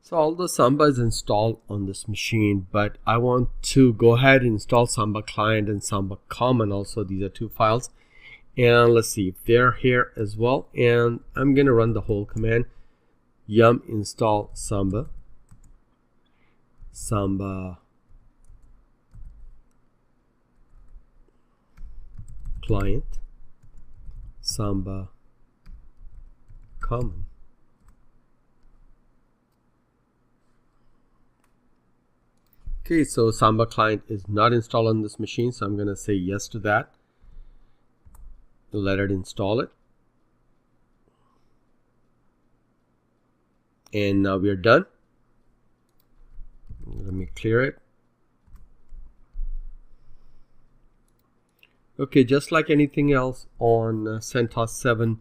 So although Samba is installed on this machine, but I want to go ahead and install Samba client and Samba common also. These are two files. And let's see if they're here as well. And I'm going to run the whole command yum install Samba, Samba client, Samba common. Okay, so Samba client is not installed on this machine, so I'm going to say yes to that. Let it install it. And now we are done. Let me clear it. Okay, just like anything else on CentOS 7,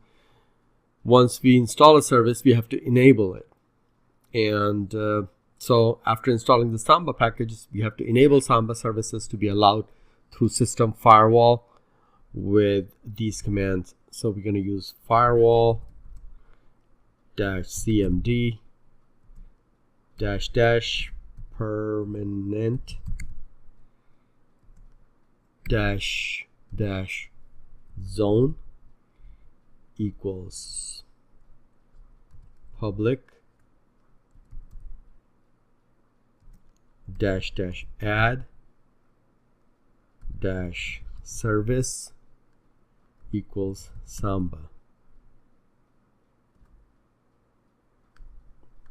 once we install a service, we have to enable it. And so after installing the Samba packages, we have to enable Samba services to be allowed through system firewall with these commands. So we're going to use firewall -cmd permanent zone equals public add service equals Samba.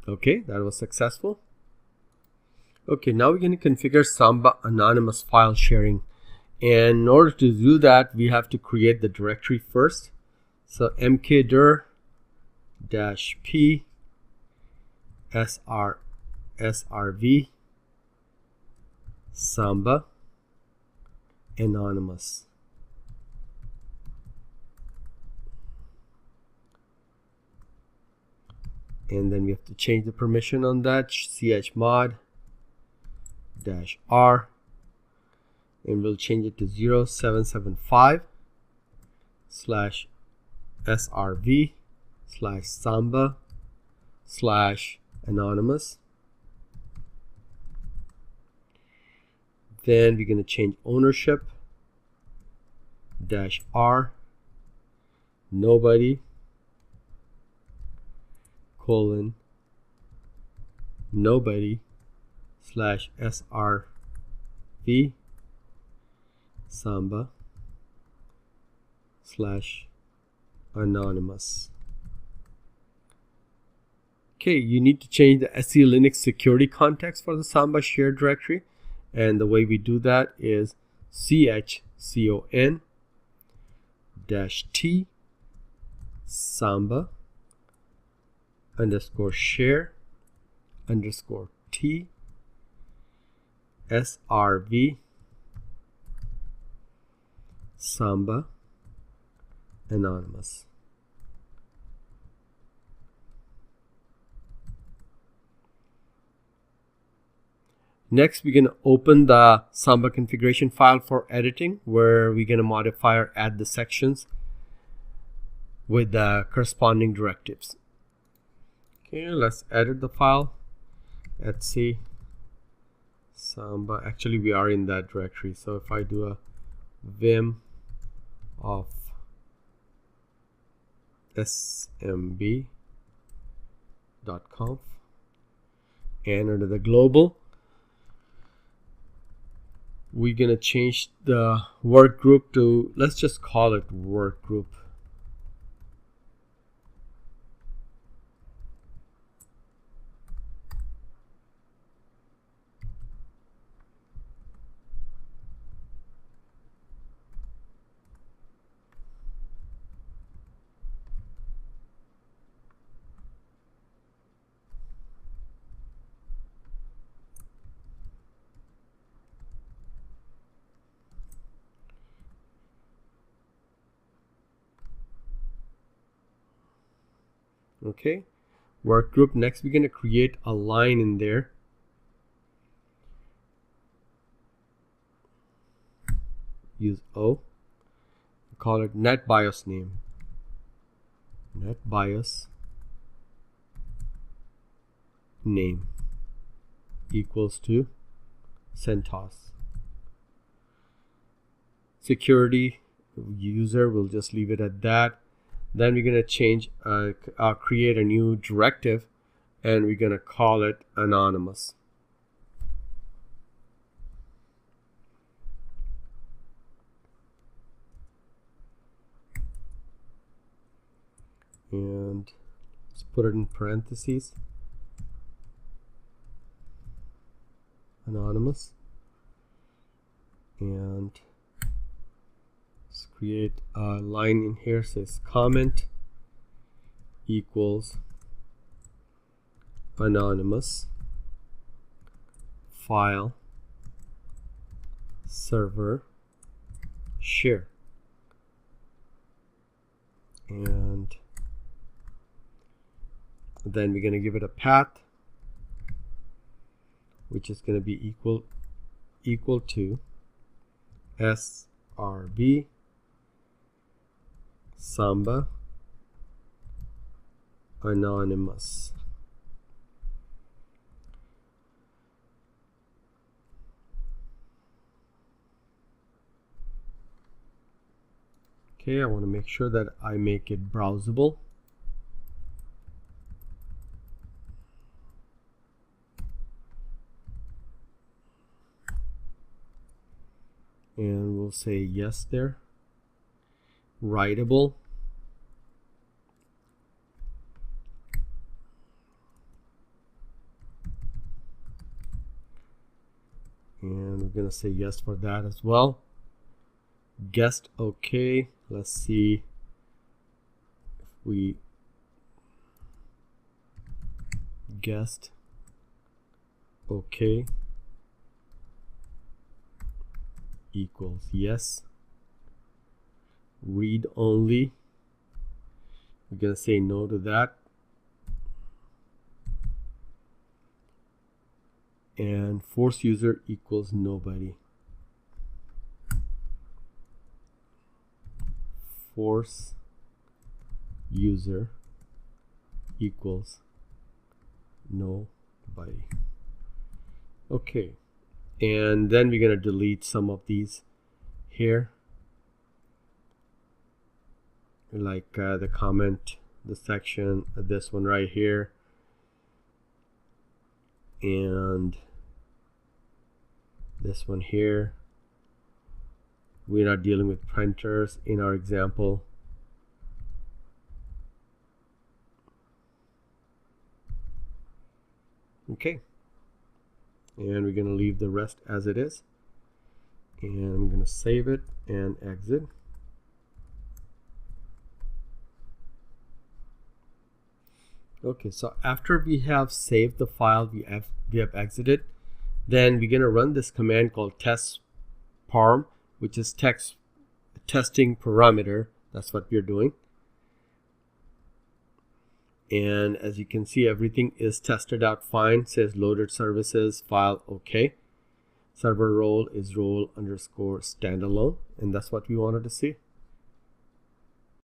Okay, that was successful. Okay, now we're going to configure Samba anonymous file sharing. And in order to do that, we have to create the directory first. So mkdir -p srv Samba anonymous. And then we have to change the permission on that, chmod -r, and we'll change it to 0775/srv/samba/anonymous. Then we're going to change ownership -r nobody nobody/srv Samba/anonymous. Okay, you need to change the SE Linux security context for the Samba shared directory. And the way we do that is chcon-t Samba_share_t srv Samba anonymous. Next, we're going to open the Samba configuration file for editing, where we're going to modify or add the sections with the corresponding directives. Okay, let's edit the file. Let's see. Samba, actually we are in that directory. So if I do a vim of smb.conf and under the global, we're going to change the work group to, let's just call it work group. Okay, work group. Next, we're going to create a line in there. Use O. Call it NetBIOS name. NetBIOS name equals to CentOS. Security user, we'll just leave it at that. Then we're going to change, create a new directive, and we're going to call it anonymous. And let's put it in parentheses. Anonymous. And let's create a line in here, says comment equals anonymous file server share. And then we're going to give it a path, which is going to be equal to SRB Samba anonymous. Okay, I want to make sure that I make it browsable. And we'll say yes there. Writable. And we're going to say yes for that as well. Guessed okay. Let's see if we guessed okay equals yes. Read only, we're going to say no to that. And force user equals nobody. Force user equals nobody. Okay, and then we're going to delete some of these here, like the comment, the section, this one right here, and this one here. We're not dealing with printers in our example. Okay, and we're going to leave the rest as it is, and I'm going to save it and exit. Okay, so after we have saved the file, we have exited, then we're going to run this command called test parm, which is testing parameter. That's what we're doing. And as you can see, everything is tested out fine. It says loaded services file okay. Server role is role underscore standalone, and that's what we wanted to see.